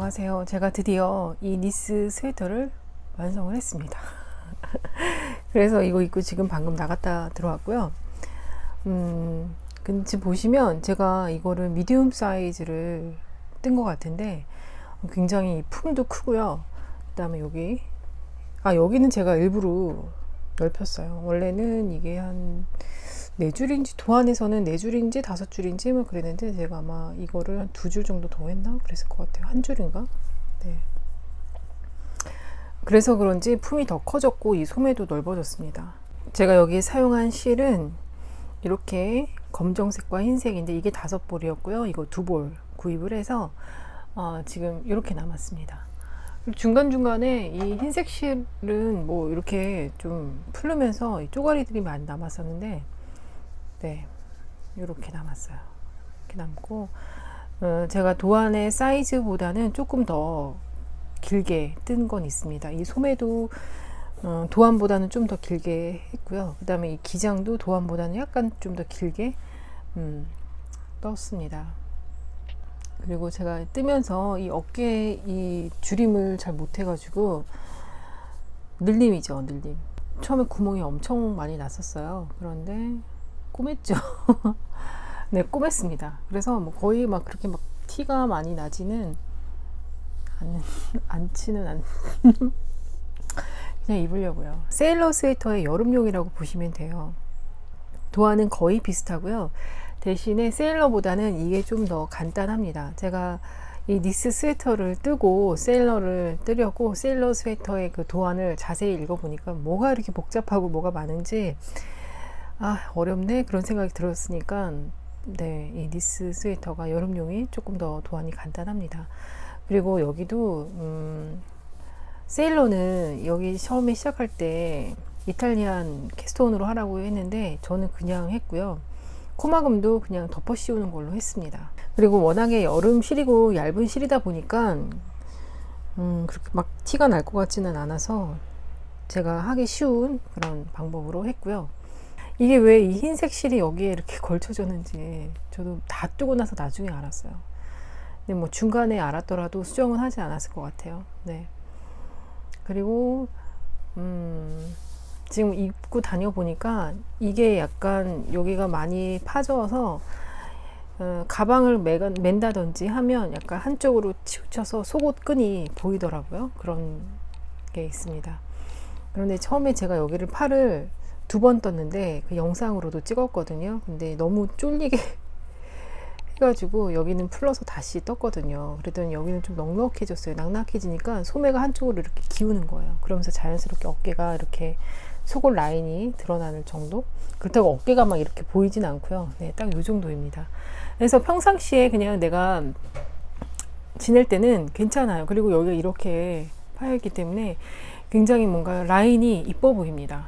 안녕하세요. 제가 드디어 이 니스 스웨터를 완성을 했습니다. 그래서 이거 입고 지금 방금 나갔다 들어왔고요. 근데 보시면 제가 이거를 미디움 사이즈를 뜬 것 같은데 굉장히 품도 크고요. 그 다음에 여기는 제가 일부러 넓혔어요. 원래는 이게 한 4줄인지, 도안에서는 4줄인지 5줄인지 뭐 그랬는데 제가 아마 이거를 한 2줄 정도 더 했나? 그랬을 것 같아요. 한 줄인가? 네. 그래서 그런지 품이 더 커졌고 이 소매도 넓어졌습니다. 제가 여기 사용한 실은 이렇게 검정색과 흰색인데 이게 5볼이었고요. 이거 2볼 구입을 해서 지금 이렇게 남았습니다. 중간중간에 이 흰색 실은 뭐 이렇게 좀 풀르면서 이 쪼가리들이 많이 남았었는데 네, 이렇게 남았어요. 이렇게 남고 제가 도안의 사이즈보다는 조금 더 길게 뜬 건 있습니다. 이 소매도 도안보다는 좀 더 길게 했고요. 그 다음에 이 기장도 도안보다는 약간 좀 더 길게 떴습니다. 그리고 제가 뜨면서 이 어깨에 이 줄임을 잘 못해가지고 늘림이죠, 늘림. 처음에 구멍이 엄청 많이 났었어요. 그런데 꼬맸죠. 네, 꼬맸습니다. 그래서 뭐 거의 막 그렇게 막 티가 많이 나지는 않지는 그냥 입으려고요. 세일러 스웨터의 여름용이라고 보시면 돼요. 도안은 거의 비슷하고요. 대신에 세일러보다는 이게 좀 더 간단합니다. 제가 이 니스 스웨터를 뜨고 세일러를 뜨려고 세일러 스웨터의 그 도안을 자세히 읽어보니까 뭐가 이렇게 복잡하고 뭐가 많은지 어렵네 그런 생각이 들었으니까 네, 이 니스 스웨터가 여름용이 조금 더 도안이 간단합니다. 그리고 여기도 세일러는 여기 처음에 시작할 때 이탈리안 캐스톤으로 하라고 했는데 저는 그냥 했고요. 코막음도 그냥 덮어 씌우는 걸로 했습니다. 그리고 워낙에 여름 실이고 얇은 실이다 보니까 그렇게 막 티가 날 것 같지는 않아서 제가 하기 쉬운 그런 방법으로 했고요. 이게 왜 이 흰색 실이 여기에 이렇게 걸쳐졌는지 저도 다 뜨고 나서 나중에 알았어요. 근데 뭐 중간에 알았더라도 수정은 하지 않았을 것 같아요. 네. 그리고 지금 입고 다녀보니까 이게 약간 여기가 많이 파져서 가방을 맨다든지 하면 약간 한쪽으로 치우쳐서 속옷 끈이 보이더라고요. 그런 게 있습니다. 그런데 처음에 제가 여기를 팔을 2번 떴는데 그 영상으로도 찍었거든요. 근데 너무 쫄리게 해가지고 여기는 풀러서 다시 떴거든요. 그랬더니 여기는 좀 넉넉해졌어요. 낙낙해지니까 소매가 한쪽으로 이렇게 기우는 거예요. 그러면서 자연스럽게 어깨가 이렇게 속옷 라인이 드러나는 정도? 그렇다고 어깨가 막 이렇게 보이진 않고요. 네, 딱 이 정도입니다. 그래서 평상시에 그냥 내가 지낼 때는 괜찮아요. 그리고 여기가 이렇게 파여있기 때문에 굉장히 뭔가 라인이 이뻐 보입니다.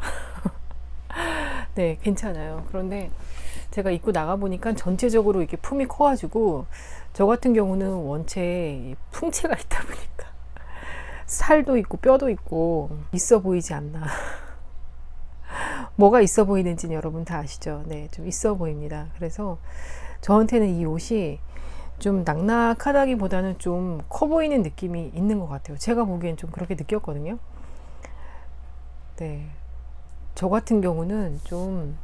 네, 괜찮아요. 그런데 제가 입고 나가보니까 전체적으로 이렇게 품이 커가지고 저 같은 경우는 원체 풍채가 있다 보니까 살도 있고 뼈도 있고 있어 보이지 않나. 뭐가 있어 보이는지는 여러분 다 아시죠? 네, 좀 있어 보입니다. 그래서 저한테는 이 옷이 좀 낙낙하다기보다는 좀 커 보이는 느낌이 있는 것 같아요. 제가 보기엔 좀 그렇게 느꼈거든요. 네, 저 같은 경우는 좀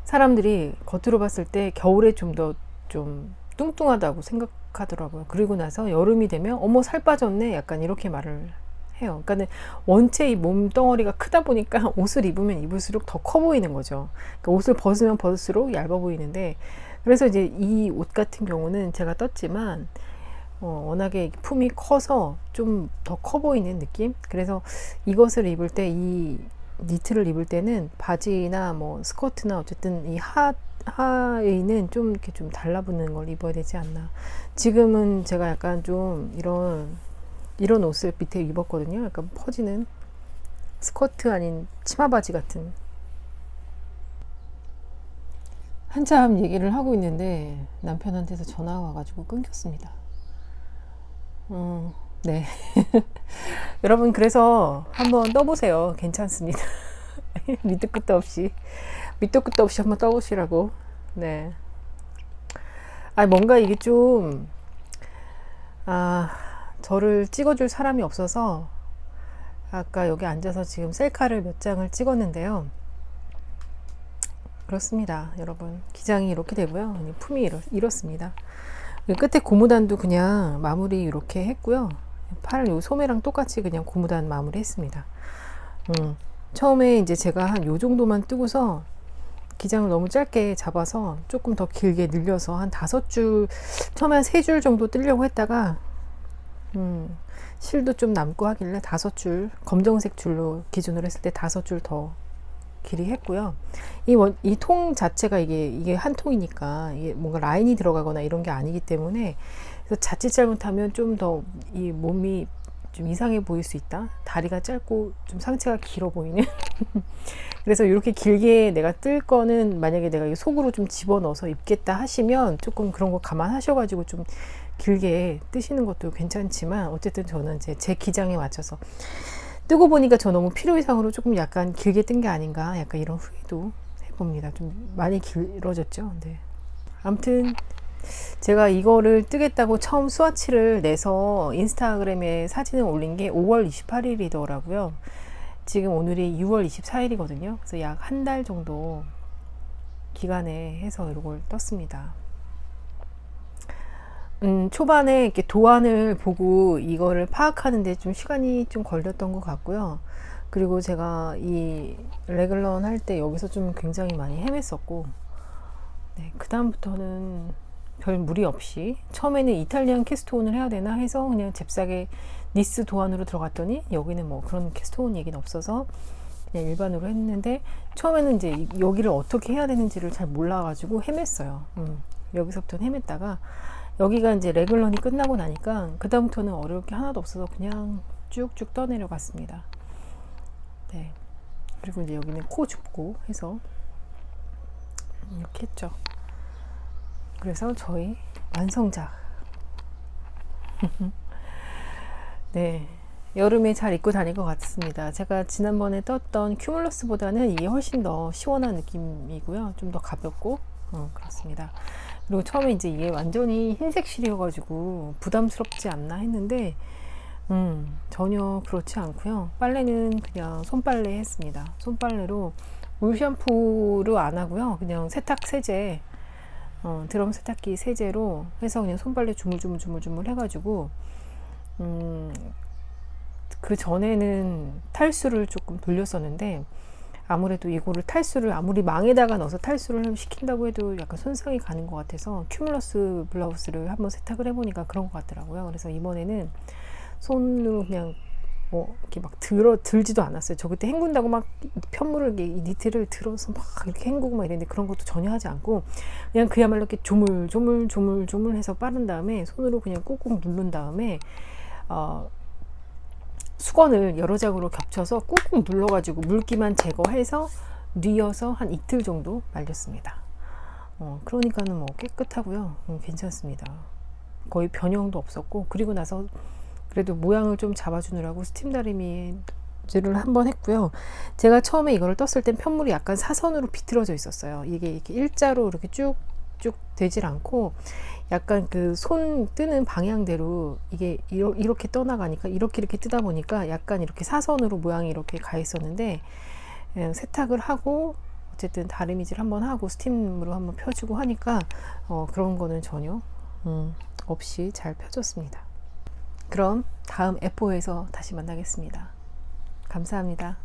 사람들이 겉으로 봤을 때 겨울에 좀 더 좀 뚱뚱하다고 생각하더라고요. 그리고 나서 여름이 되면 어머 살 빠졌네 약간 이렇게 말을 해요. 그러니까 원체 이 몸덩어리가 크다 보니까 옷을 입으면 입을수록 더 커 보이는 거죠. 그러니까 옷을 벗으면 벗을수록 얇아 보이는데 그래서 이제 이 옷 같은 경우는 제가 떴지만 워낙에 품이 커서 좀 더 커 보이는 느낌. 그래서 이것을 입을 때 이 니트를 입을 때는 바지나 뭐 스커트나 어쨌든 이 하의는 좀 이렇게 좀 달라붙는 걸 입어야 되지 않나. 지금은 제가 약간 좀 이런 옷을 밑에 입었거든요. 약간 퍼지는 스커트 아닌 치마 바지 같은. 한참 얘기를 하고 있는데 남편한테서 전화가 와가지고 끊겼습니다. 네. 여러분 그래서 한번 떠보세요. 괜찮습니다. 밑도 끝도 없이 한번 떠보시라고. 네. 뭔가 이게 좀 저를 찍어줄 사람이 없어서 아까 여기 앉아서 지금 셀카를 몇 장을 찍었는데요. 그렇습니다, 여러분. 기장이 이렇게 되고요. 품이 이렇습니다. 끝에 고무단도 그냥 마무리 이렇게 했고요. 팔 요 소매랑 똑같이 그냥 고무단 마무리 했습니다. 처음에 이제 제가 한 요 정도만 뜨고서 기장을 너무 짧게 잡아서 조금 더 길게 늘려서 한 5줄, 처음에 한 3줄 정도 뜨려고 했다가 실도 좀 남고 하길래 5줄, 검정색 줄로 기준으로 했을 때 5줄 더 길이 했고요. 이 통 자체가 이게 한 통이니까 이게 뭔가 라인이 들어가거나 이런 게 아니기 때문에, 그래서 자칫 잘못하면 좀 더 이 몸이 좀 이상해 보일 수 있다. 다리가 짧고 좀 상체가 길어 보이는. 그래서 이렇게 길게 내가 뜰 거는, 만약에 내가 속으로 좀 집어넣어서 입겠다 하시면 조금 그런 거 감안하셔가지고 좀 길게 뜨시는 것도 괜찮지만, 어쨌든 저는 이제 제 기장에 맞춰서 뜨고 보니까 저 너무 필요 이상으로 조금 약간 길게 뜬 게 아닌가, 약간 이런 후회도 해봅니다. 좀 많이 길어졌죠. 네. 아무튼 제가 이거를 뜨겠다고 처음 스와치를 내서 인스타그램에 사진을 올린 게 5월 28일이더라고요. 지금 오늘이 6월 24일이거든요. 그래서 약 한 달 정도 기간에 해서 이걸 떴습니다. 초반에 이렇게 도안을 보고 이거를 파악하는데 좀 시간이 좀 걸렸던 것 같고요. 그리고 제가 이 레글런 할 때 여기서 좀 굉장히 많이 헤맸었고, 네, 그 다음부터는 별 무리 없이, 처음에는 이탈리안 캐스트온을 해야 되나 해서 그냥 잽싸게 니스 도안으로 들어갔더니 여기는 뭐 그런 캐스트온 얘기는 없어서 그냥 일반으로 했는데, 처음에는 이제 여기를 어떻게 해야 되는지를 잘 몰라가지고 헤맸어요. 여기서부터 헤맸다가 여기가 이제 레글런이 끝나고 나니까 그 다음부터는 어려울 게 하나도 없어서 그냥 쭉쭉 떠내려 갔습니다. 네. 그리고 이제 여기는 코 줍고 해서 이렇게 했죠. 그래서 저희 완성작. 네, 여름에 잘 입고 다닐 것 같습니다. 제가 지난번에 떴던 큐뮬러스보다는 이게 훨씬 더 시원한 느낌이고요. 좀 더 가볍고 그렇습니다. 그리고 처음에 이제 이게 완전히 흰색 실이어가지고 부담스럽지 않나 했는데 전혀 그렇지 않고요. 빨래는 그냥 손빨래 했습니다. 손빨래로 물 샴푸로 안 하고요. 그냥 세탁 세제, 드럼 세탁기 세제로 해서 그냥 손빨래 주물주물 해가지고, 그 전에는 탈수를 조금 돌렸었는데, 아무래도 이거를 탈수를 아무리 망에다가 넣어서 탈수를 시킨다고 해도 약간 손상이 가는 것 같아서 큐뮬러스 블라우스를 한번 세탁을 해보니까 그런 것 같더라고요. 그래서 이번에는 손으로 그냥 이렇게 막 들지도 않았어요. 저 그때 헹군다고 막 편물을, 이 니트를 들어서 막 이렇게 헹구고 막 이랬는데 그런 것도 전혀 하지 않고, 그냥 그야말로 이렇게 조물 해서 빠른 다음에 손으로 그냥 꾹꾹 누른 다음에 수건을 여러 장으로 겹쳐서 꾹꾹 눌러가지고 물기만 제거해서 뉘어서 한 이틀 정도 말렸습니다. 그러니까는 뭐 깨끗하고요. 괜찮습니다. 거의 변형도 없었고, 그리고 나서 그래도 모양을 좀 잡아주느라고 스팀 다리미를 한번 했고요. 제가 처음에 이거를 떴을 땐 편물이 약간 사선으로 비틀어져 있었어요. 이게 이렇게 일자로 이렇게 쭉쭉 되질 않고 약간 그 손 뜨는 방향대로 이게 이렇게 떠나가니까 이렇게 뜨다 보니까 약간 이렇게 사선으로 모양이 이렇게 가 있었는데, 세탁을 하고 어쨌든 다리미질 한번 하고 스팀으로 한번 펴주고 하니까 그런 거는 전혀 없이 잘 펴졌습니다. 그럼 다음 F4에서 다시 만나겠습니다. 감사합니다.